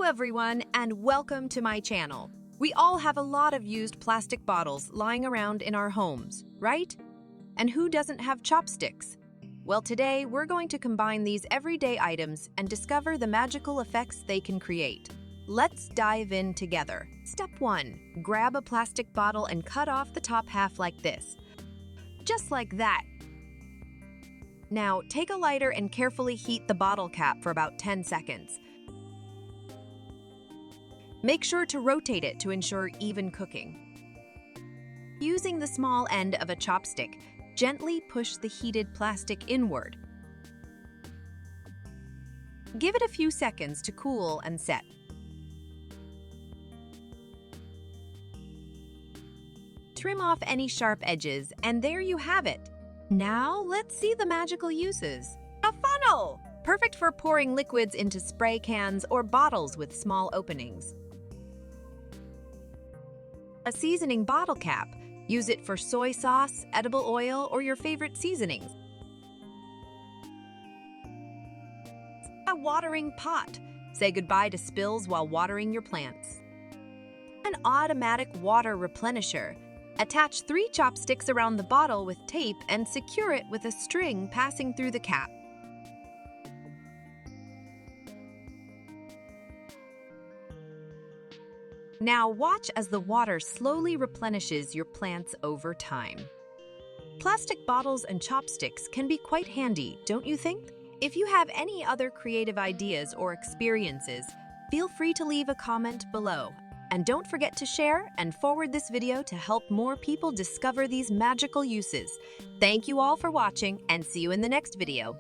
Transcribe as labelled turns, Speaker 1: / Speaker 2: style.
Speaker 1: Hello everyone, and welcome to my channel. We all have a lot of used plastic bottles lying around in our homes, right? And who doesn't have chopsticks? Well, today we're going to combine these everyday items and discover the magical effects they can create. Let's dive in together. Step 1. Grab a plastic bottle and cut off the top half like this. Just like that. Now, take a lighter and carefully heat the bottle cap for about 10 seconds. Make sure to rotate it to ensure even cooking. Using the small end of a chopstick, gently push the heated plastic inward. Give it a few seconds to cool and set. Trim off any sharp edges, and there you have it. Now, let's see the magical uses. A funnel! Perfect for pouring liquids into spray cans or bottles with small openings. A seasoning bottle cap. Use it for soy sauce, edible oil, or your favorite seasonings. A watering pot. Say goodbye to spills while watering your plants. An automatic water replenisher. Attach 3 chopsticks around the bottle with tape and secure it with a string passing through the cap. Now watch as the water slowly replenishes your plants over time. Plastic bottles and chopsticks can be quite handy, don't you think? If you have any other creative ideas or experiences, feel free to leave a comment below. And don't forget to share and forward this video to help more people discover these magical uses. Thank you all for watching, and see you in the next video.